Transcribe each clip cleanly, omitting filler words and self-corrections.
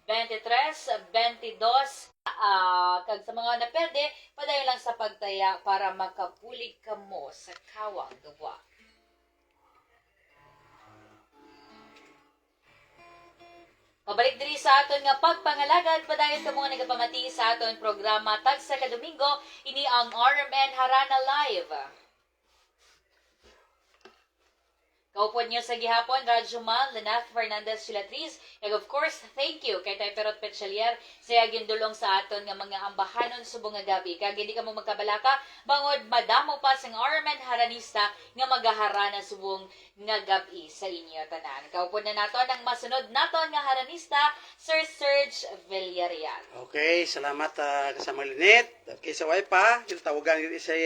23, 22, kag sa mga naperde, padayon lang sa pagtaya para makapulig kamo sa kawang gawa. Pabalik diri sa aton nga pagpangalagad, padayon ka mga nagapamati sa aton programa tagsa ka Domingo, ini ang RMN Harana Live. Kaupod niyo sa gihapon, Radyo Man, Lenath Fernandez Chilatriz, and of course, thank you kay Tay Perot Petchalier sa gindulong sa aton nga mga ambahanon subong nga gabi. Kag hindi ka mo magkabalaka, bangod madamo pa sang RMN Haranista nga magaharana subong nga gabi sa inyo tanan. Kaupod na nato ang masunod naton nga Haranista, Sir Serge Villarreal. Okay, salamat kasama Linet. Okay, sa pa, yung tawagan si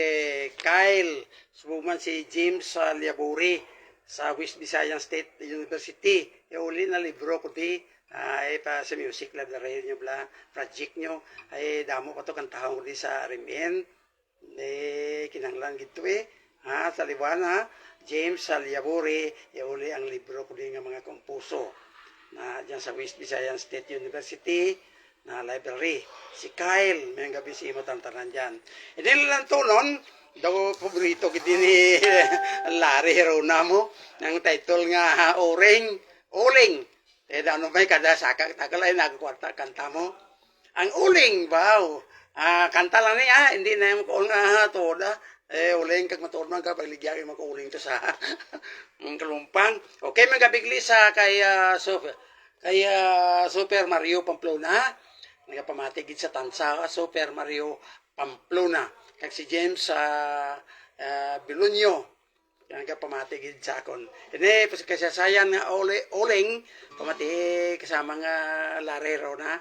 Kyle, subong man si James Liaburi sa West Visayas State University. Uli na libro ko di ay pa sa music library nyo bla project nyo ay damo pa to kantahon ko di sa RMN kinanglan gito sa liwan James Liaburi uli ang libro ko di nga mga kompuso na dyan sa West Visayas State University na library. Si Kyle may gabi si imo tantanan dyan and then lang to nun daw paborito kiti ni Larry Herona mo ng title nga Uling. Ano may kada sakak tagalay nagkwarta kanta mo. Ang Uling wow. Kanta lang niya hindi na mo ko nga toda uling kag matuod man ka pagligya kay makuuling to sa kalumpang. Okay man gabigli sa kay Super Mario Pamplona. Nagapamati gid sa tansa Super Mario Pamplona. Kag si James Bilunyo yang pamati gid sa akon. Ini kasasayan nga Uling pamati kasama nga Larero na.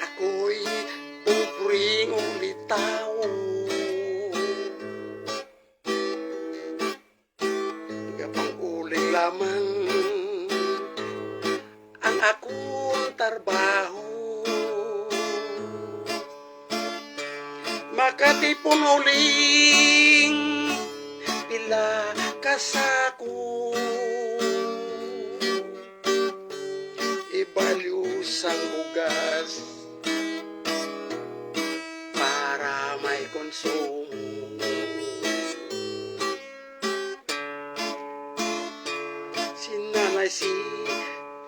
Ako'y pupring ulitaw lamang ang akong trabaho makatipon uling pila kasako ibalyo sang bugas para may konsumo. Si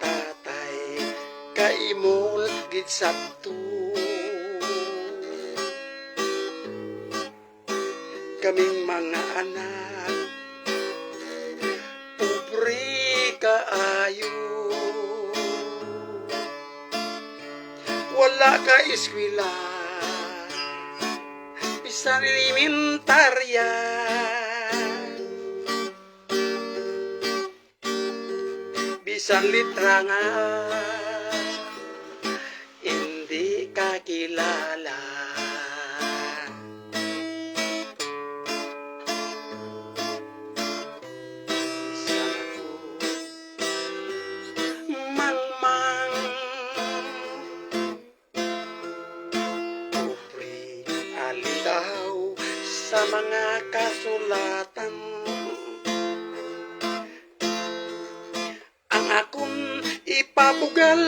tatay kaimol gid sabto kaming mga anak pobre kaayo wala ka eskwela bisan elementarya bisan litra nga hindi ka kilala bisan ako mangmang pobre alitaw sa mga kasulatan akong ipabugal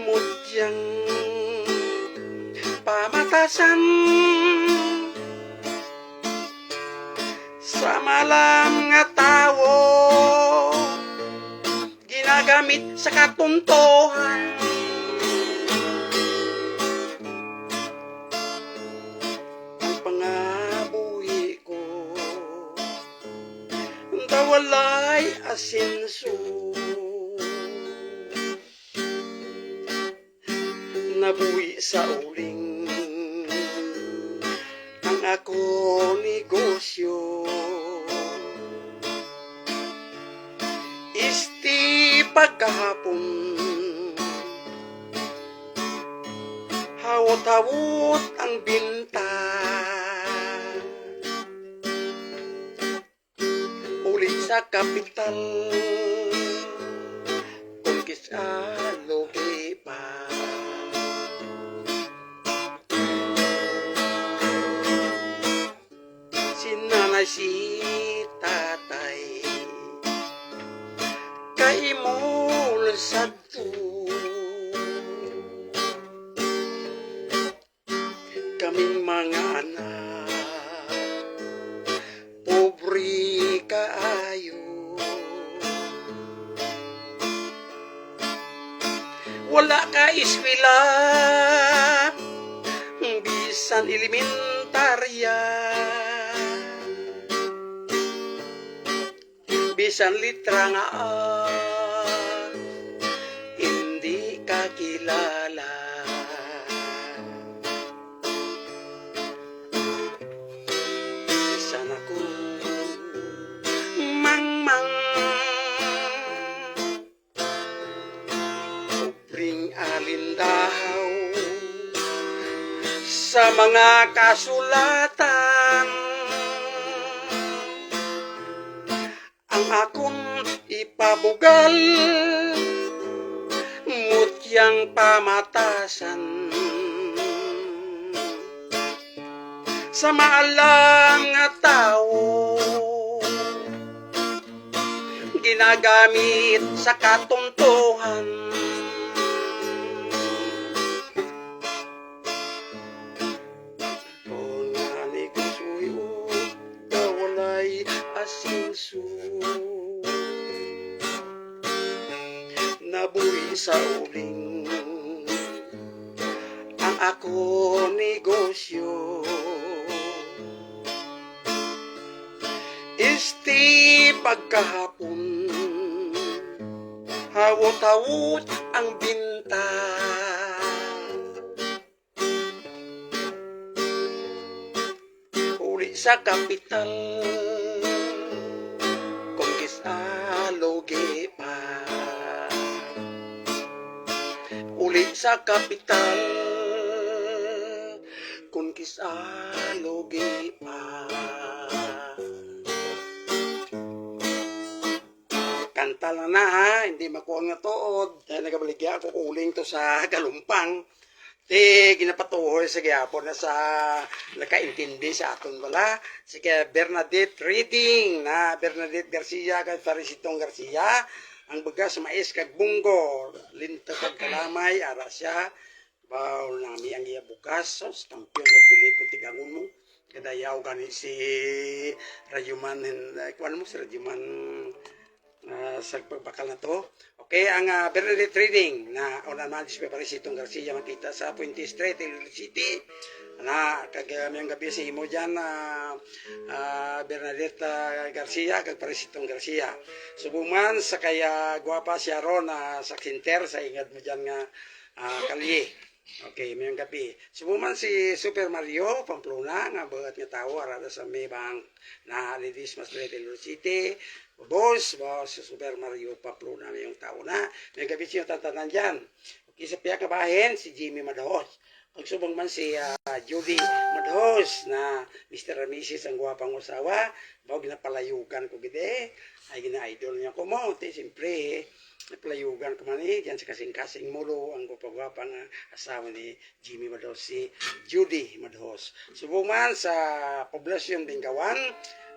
mudyang pamatasan sa malam nga tawo ginagamit sa katuntohan ang pangabuhi ko walay asenso nabuhi sa uling ang ako negosyo isti pagkahapon hawot-hawot ang binta sa kapital kung kisalo pa wala ka eskwela, bisan elementarya, bisan litra nga hindi ka kilala. Bisan ako mangmang ubring alindahaw sa mga kasulatan, ang akong ipabugal mutyang pamatasan sa maalang nga tao, ginagamit sa katuntuhan. Kung nga ni kusuyo na walay asinso, nabuhi sa uling ang ako negosyo. Isti pagkahapon, hawot-hawot ang binta, uli sa kapital, kung kisaloge pa, uli sa kapital, kung kisaloge pa. Kanta lang na ha, hindi makuha nga tuod. Dahil nagabaligya ako kuling to sa galumpang. Di ginapatuhoy sa gyapon na sa nakaintindi sa aton wala. Sige, Bernadette Reading na Bernadette Garcia kay Farisitong Garcia. Ang bagas mais kag bunggo, linta kag kalamay, ara siya. Baw nami ang iya bukas, sos kampiyon do pelikul tigangon mo. Kadayaw gani si Rajuman, kuan mo si Rajuman sa pagbakal na to. Okay, ang Bernadette Reading na una naman si Parisitong Garcia makita sa Puente Street, Iloilo City na kagamiyang gabi si Himo dyan Bernadette Garcia kag Parisitong Garcia. Subuman sa kaya guwapa siya ron sa Sinter sa ingad mo dyan nga kalye. Okay, mayang gabi. Subuman si Super Mario Pamplona nga buhat nga tao arada sa may bank na Lidis Masret Iloilo City. Boss Super Mario Pamplona may yung tao na. May gabi siya tatanan dyan. Okay, sa piyak na bahin, si Jimmy Madahos. Pagsubang man si Judy Madahos na Mr. Ramirez ang guwapang usawa. Bago ginapalayugan ko gede. Ay gina-idol niya ko mo. Siyempre, napalayugan ko man dyan sa kasing-kasing mulo ang guwapang asawa ni Jimmy Madahos, si Judy Madahos. Subong man sa poblasyon Bengawan,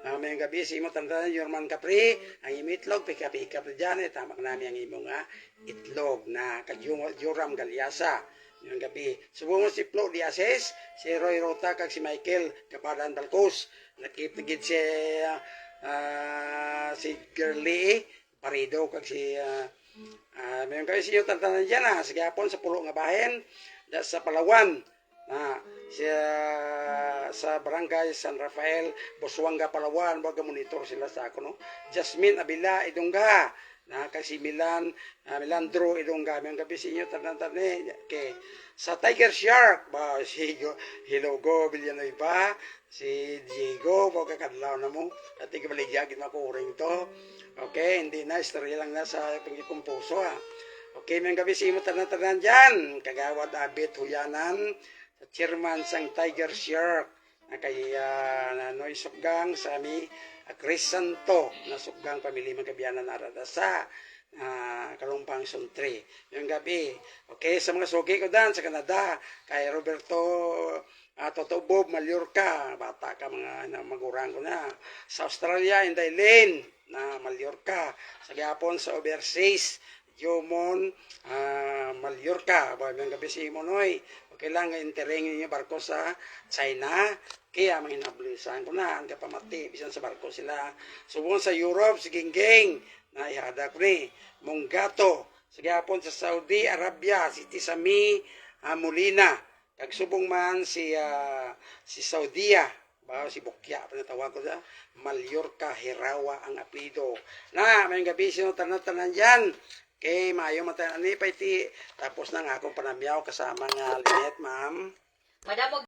mayang gabi si imo tanda Yorman Capri, ang imitlog, pika-pika pa dyan, tamak namin ang imong itlog na kag-Joram Galiasa. Mayang gabi. Subong si Flo Diases, si Roy Rota, kag si Michael Kapadan Balcos, nakipigid si Girlie Parido, kag si mayang gabi si imo tanda dyan, sa gapon sa pulo nga bahen, sa Palawan, sa barangay San Rafael, Busuanga, Palawan, baga monitor sila sa ako, no? Jasmine Abila, Idongga, na kasi Milandro, Idongga, may gabi sa inyo, tanang-tanang, okay. Sa Tiger Shark, ba, si Hilogo Villanueva, si Diego, baga kadlaw na mo, at ikabaligyan, makuring to, okay, hindi na, istorya lang na sa pangipumpuso, okay, may gabi sa inyo, tanang-tanang dyan, Kagawad Abit Huyanan, chairman sang Tiger Shark na kay Noy Suggang sa mi Chris Santo na Suggang pamilya magkabiyanan arada sa Kalumpang Suntre yung gabi. Okay, sa mga sugi ko dan sa Canada kay Roberto Toto Bob Mallorca, bata ka mga magurang ko na. Sa Australia Inday Lane na Mallorca, sa Japon sa overseas Jomon Mallorca, ba yung gabi si Monoy. Okay lang, intereng niyo barko sa China, kaya mga inablisan ko na, ang kapamati, bisan sa barko sila. Subong sa Europe, si Gingging, na ihada ko ni, Monggato, sa gihapon sa Saudi Arabia si Tisami Molina. Kag subong man si Saudia, ba si Bukya pa natawag ko sa Mallorca Herawa ang apelyido. Na may gabi sino tanan-tanan diyan. Kay maayo mata ani pa iti tapos na nga akong panamyaw kasama nga Linet, ma'am. Madamo